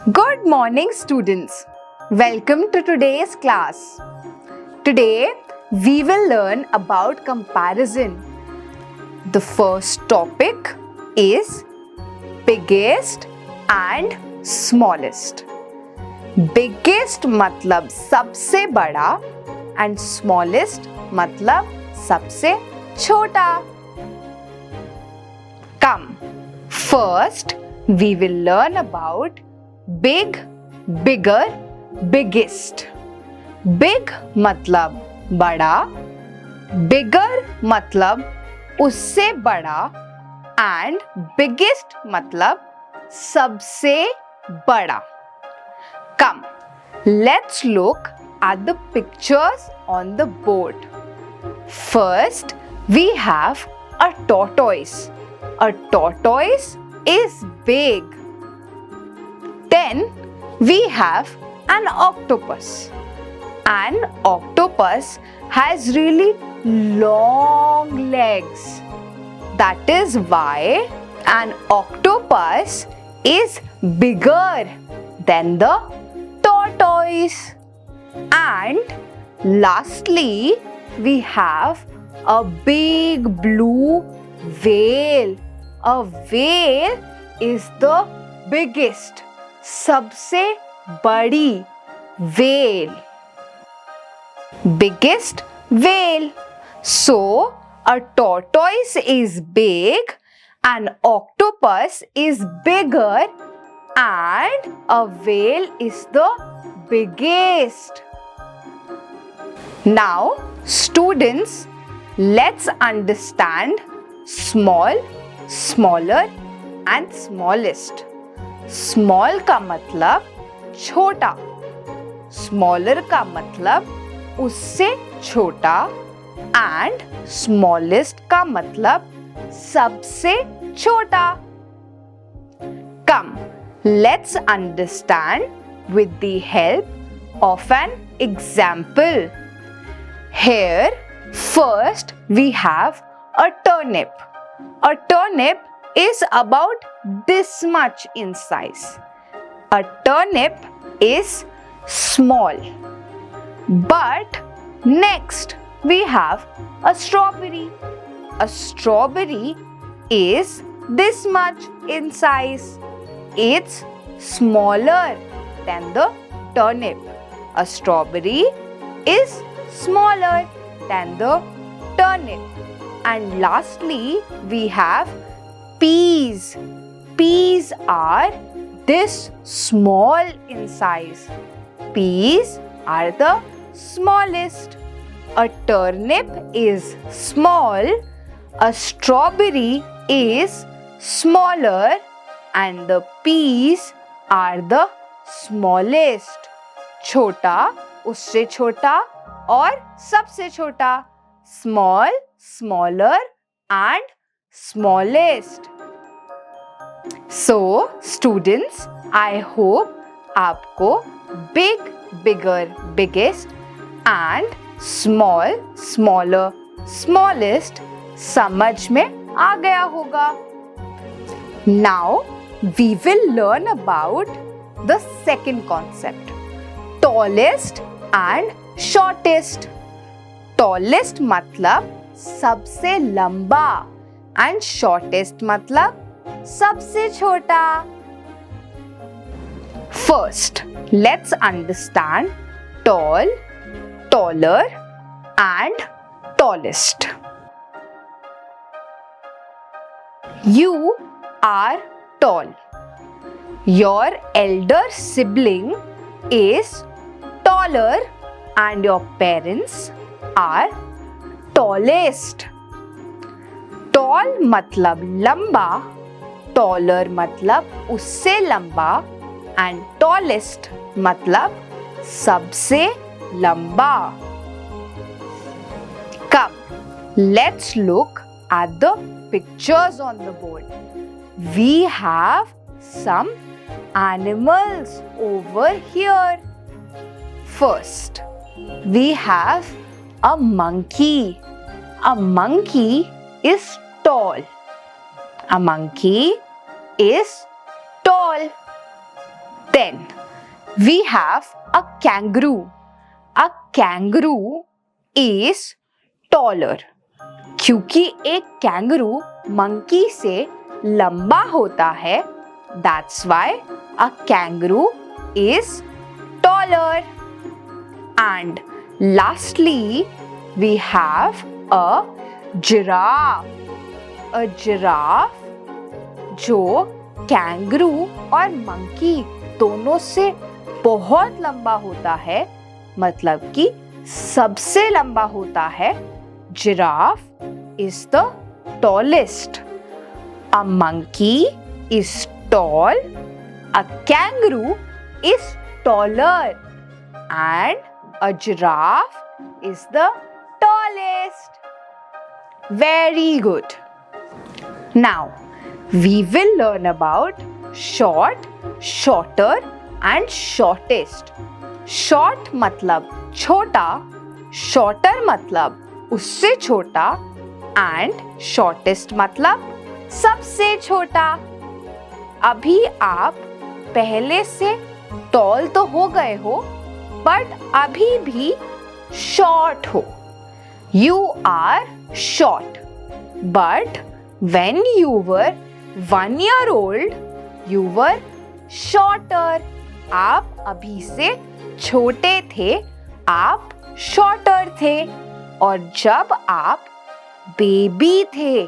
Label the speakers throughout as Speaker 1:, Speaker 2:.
Speaker 1: Good morning, students. Welcome to today's class. Today, we will learn about comparison. The first topic is biggest and smallest. Biggest मतलब सबसे बड़ा and smallest मतलब सबसे छोटा. Come, first we will learn about big, bigger, biggest. Big मतलब बड़ा, bigger मतलब उससे बड़ा and biggest मतलब सबसे बड़ा. Come, let's look at the pictures on the board. First, we have a tortoise. A tortoise is big. Then we have an octopus. An octopus has really long legs. That is why an octopus is bigger than the tortoise. And lastly, we have a big blue whale. A whale is the biggest, सबसे बड़ी whale. Biggest whale. So, a tortoise is big, an octopus is bigger, and a whale is the biggest. Now, students, let's understand small, smaller and smallest. Small का मतलब छोटा, smaller का मतलब उससे छोटा and smallest का मतलब सबसे छोटा. Come, let's understand with the help of an example. Here, first we have a turnip. A turnip is about this much in size. A turnip is small. But next we have a strawberry. A strawberry is this much in size. It's smaller than the turnip. A strawberry is smaller than the turnip. And lastly, we have peas. Peas are this small in size. Peas are the smallest. A turnip is small, a strawberry is smaller, and the peas are the smallest. छोटा, उससे छोटा और सबसे छोटा. Small, smaller and smallest. So, students, I hope आपको big, bigger, biggest and small, smaller, smallest समझ में आ गया होगा. Now, we will learn about the second concept, tallest and shortest. Tallest मतलब सबसे लंबा and shortest मतलब सबसे छोटा. First, let's understand tall, taller and tallest. You are tall. Your elder sibling is taller and your parents are tallest. Tall मतलब लंबा, taller मतलब उससे लंबा and tallest मतलब सबसे लंबा. Come, let's look at the pictures on the board. We have some animals over here. First, we have a monkey. A monkey is tall. A monkey is tall. Then we have a kangaroo. A kangaroo is taller. क्योंकि एक kangaroo monkey से लंबा होता है, that's why a kangaroo is taller. And lastly, we have a giraffe. A giraffe जो kangaroo और monkey दोनों से बहुत लंबा होता है, मतलब कि सबसे लंबा होता है, giraffe is the tallest. A monkey is tall, a kangaroo is taller, and a giraffe is the tallest. Very good. Now, we will learn about short, shorter and shortest. Short मतलब छोटा, shorter मतलब उससे छोटा and shortest मतलब सबसे छोटा. अभी आप पहले से tall तो हो गए हो, but अभी भी short हो. You are short, but when you were 1 year old, you were shorter. आप अभी से छोटे थे, आप shorter थे. और जब आप बेबी थे,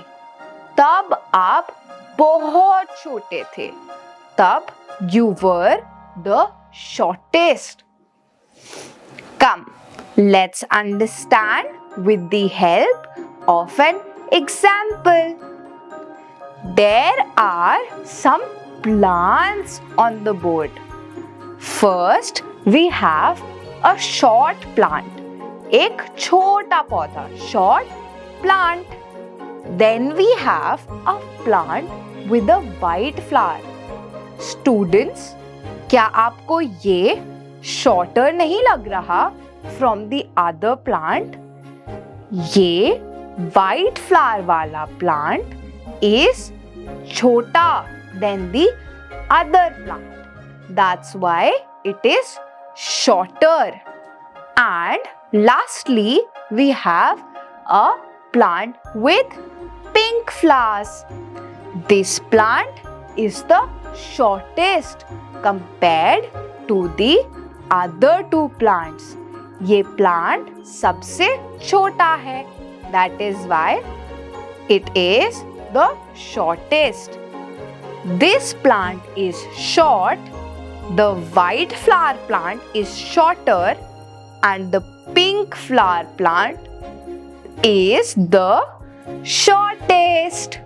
Speaker 1: तब आप बहुत छोटे थे. तब you were the shortest. Come, let's understand with the help of an example. There are some plants on the board. First, we have a short plant. एक छोटा पौधा, short plant. Then we have a plant with a white flower. Students, क्या आपको ये shorter नहीं लग रहा from the other plant? ये white flower वाला plant is छोटा than the other plant. That's why it is shorter. And lastly, we have a plant with pink flowers. This plant is the shortest compared to the other two plants. ये plant सबसे छोटा है. That is why it is the shortest. This plant is short, the white flower plant is shorter, and the pink flower plant is the shortest.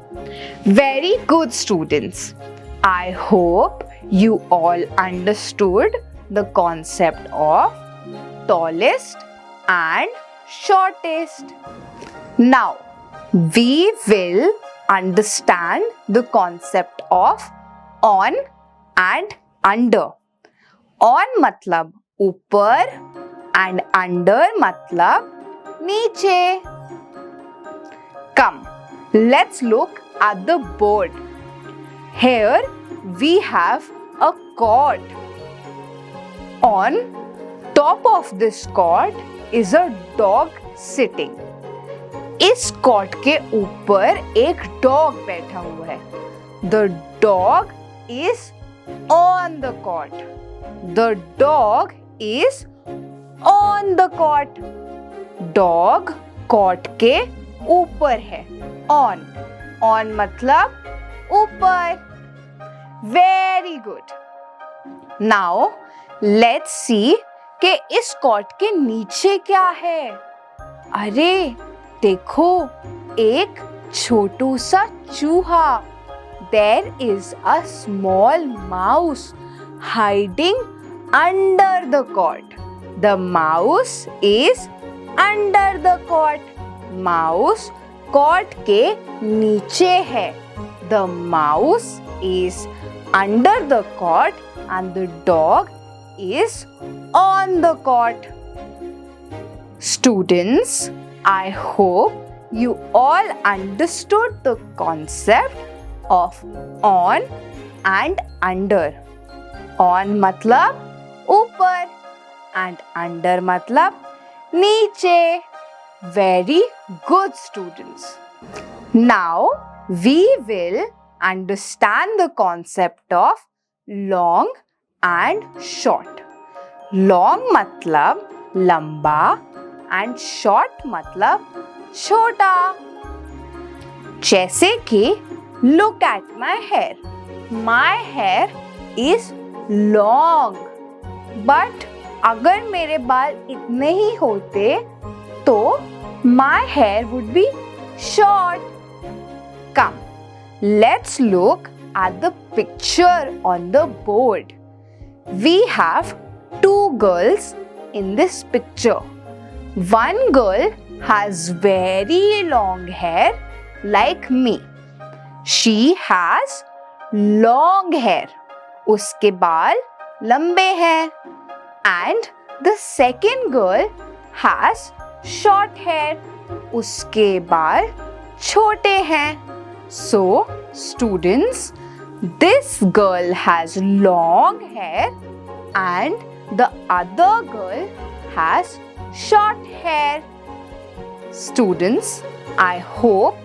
Speaker 1: Very good, students. I hope you all understood the concept of tallest and shortest. Now, we will understand the concept of on and under. On मतलब ऊपर and under मतलब नीचे. Come, let's look at the board. Here we have a cot. On top of this cot is a dog sitting. इस cot के ऊपर एक dog बैठा हुआ है. The dog is on the cot. The dog is on the cot. Dog cot के ऊपर है. On. On मतलब ऊपर. Very good. Now let's see कि इस कॉट के नीचे क्या है. अरे देखो, एक छोटू सा चूहा. There is a small mouse hiding under the cot. The mouse is under the cot. Mouse cot के नीचे है. The mouse is under the cot and the dog is on the cot. Students, I hope you all understood the concept of on and under. On मतलब ऊपर and under मतलब नीचे. Very good, students. Now we will understand the concept of long and short. Long मतलब लंबा and short मतलब छोटा. जैसे कि look at my hair. My hair is long. But अगर मेरे बाल इतने ही होते तो my hair would be short. Come, let's look at the picture on the board. We have two girls in this picture. One girl has very long hair like me. She has long hair. उसके बाल लंबे हैं. And the second girl has short hair. उसके बाल छोटे हैं. So, students, this girl has long hair and the other girl has short hair. Students, I hope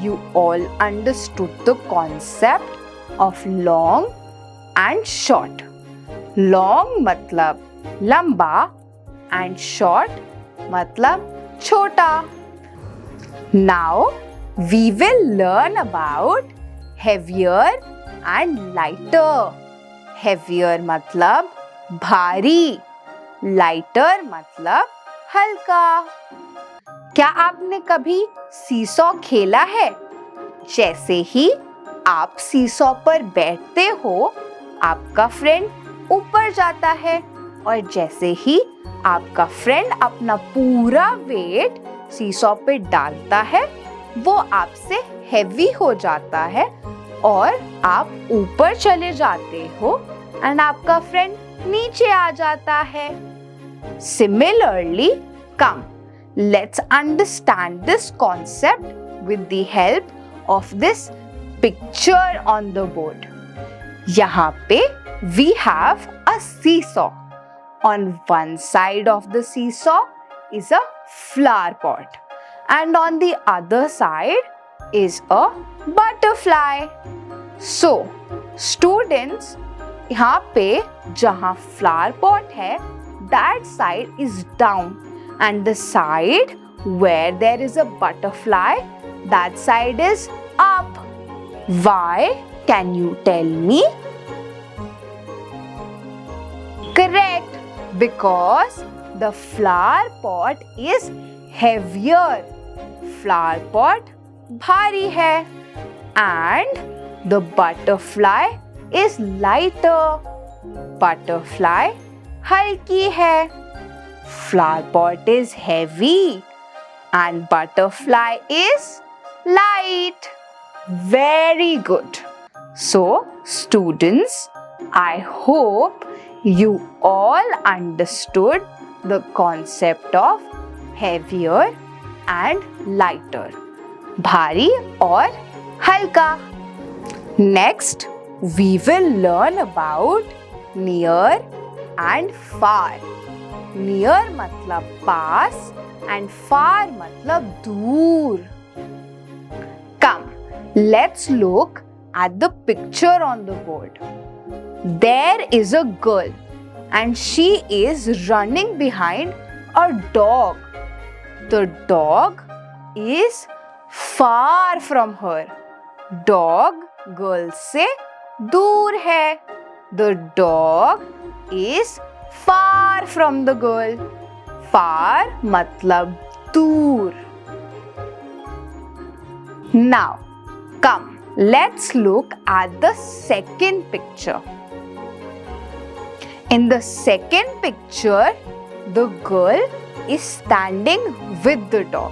Speaker 1: you all understood the concept of long and short. Long मतलब लंबा and short मतलब छोटा. Now we will learn about heavier and lighter. Heavier मतलब भारी, lighter मतलब हल्का. क्या आपने कभी सीसॉ खेला है? जैसे ही आप सीसॉ पर बैठते हो, आपका फ्रेंड ऊपर जाता है और जैसे ही आपका फ्रेंड अपना पूरा वेट सीसॉ पे डालता है, वो आपसे हेवी हो जाता है और आप ऊपर चले जाते हो एंड आपका फ्रेंड नीचे आ जाता है. Similarly, come, let's understand this concept with the help of this picture on the board. यहाँ पे we have a seesaw. On one side of the seesaw is a flower pot and on the other side is a butterfly. So, students, यहाँ पे जहाँ flower pot है, that side is down and the side where there is a butterfly, that side is up. Why? Can you tell me? Correct. Because the flower pot is heavier. Flower pot भारी है and the butterfly is lighter. Butterfly हल्की है. Flower pot is heavy and butterfly is light. Very good. So, students, I hope you all understood the concept of heavier and lighter. भारी और हल्का. Next, we will learn about near and far. Near मतलब पास and far मतलब दूर. Come, let's look at the picture on the board. There is a girl and she is running behind a dog. The dog is far from her. Dog girl से दूर है. The dog is far from the girl. Far मतलब दूर. Now, come, let's look at the second picture. In the second picture, the girl is standing with the dog.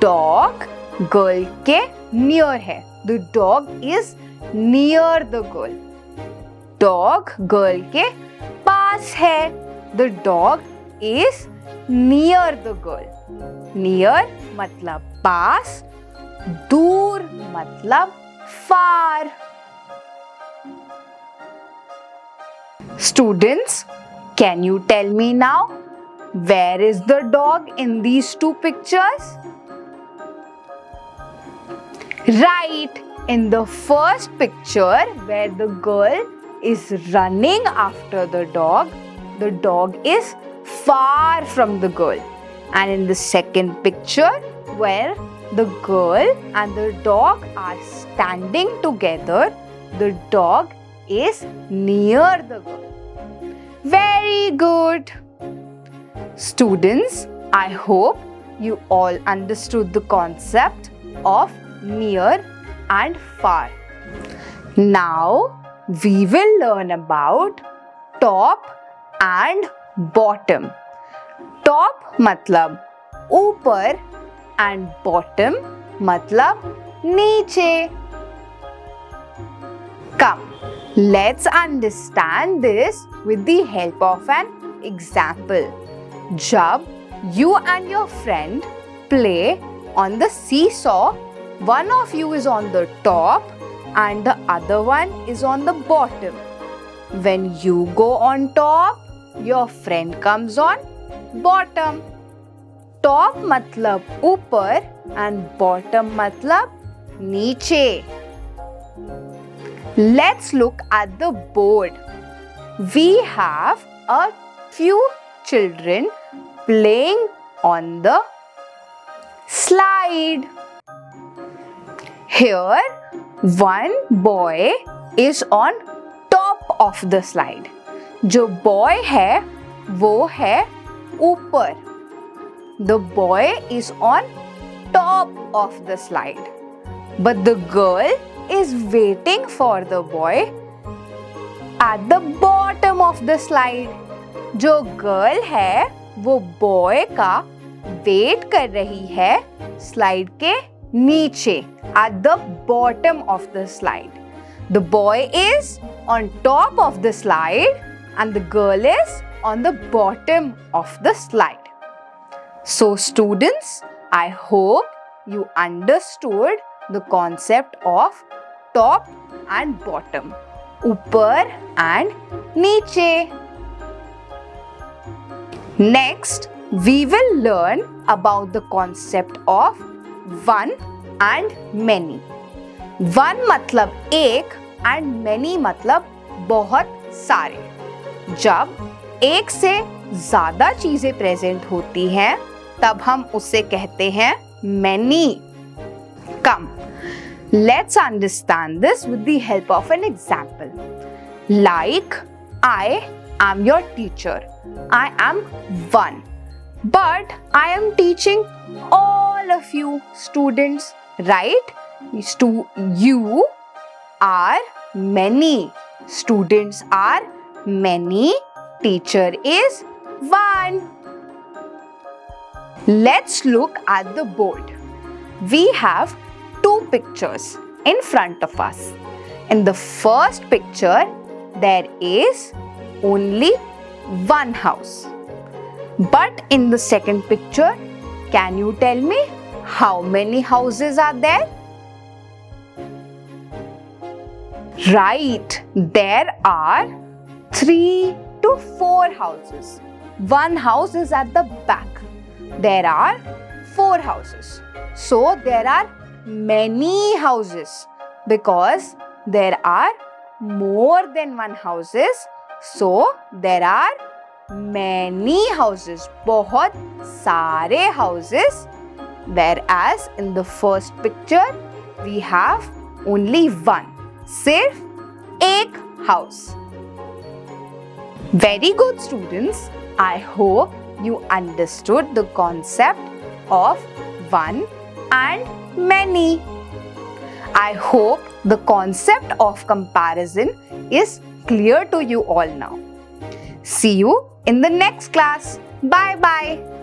Speaker 1: Dog girl के near है. The dog is near the girl. Dog girl के पास है. The dog is near the girl. Near मतलब पास, दूर मतलब far. Students, can you tell me now, where is the dog in these two pictures? Right, in the first picture where the girl is running after the dog is far from the girl. And in the second picture where the girl and the dog are standing together, the dog is near the girl. Very good. Students, I hope you all understood the concept of near and far. Now we will learn about top and bottom. Top मतलब ऊपर and bottom मतलब नीचे. Come, let's understand this with the help of an example. जब you and your friend play on the seesaw, one of you is on the top and the other one is on the bottom. When you go on top, your friend comes on bottom. Top मतलब ऊपर and bottom मतलब नीचे. Let's look at the board. We have a few children playing on the slide. Here, one boy is on top of the slide. जो boy है, वो है ऊपर. The boy is on top of the slide. But the girl is waiting for the boy at the bottom of the slide. जो girl है, वो boy का wait कर रही है slide के नीचे, at the bottom of the slide. The boy is on top of the slide and the girl is on the bottom of the slide. So students, I hope you understood the concept of top and bottom, ऊपर and नीचे. Next, we will learn about the concept of one and many. One मतलब एक and many मतलब बहुत सारे. जब एक से ज़्यादा चीज़ें प्रेजेंट होती हैं, तब हम उसे कहते हैं many. Come, let's understand this with the help of an example. Like, I am your teacher. I am one. But I am teaching all of you students, right? You are many. Students are many. Teacher is one. Let's look at the board. We have two pictures in front of us. In the first picture, there is only one house. But in the second picture, can you tell me how many houses are there? Right, there are 3 to 4 houses. One house is at the back. There are 4 houses. So there are many houses because there are more than one houses. So there are many houses. बहुत सारे houses. Whereas in the first picture we have only one. सिर्फ एक house. Very good students. I hope you understood the concept of one and many. I hope the concept of comparison is clear to you all now. See you in the next class. Bye bye.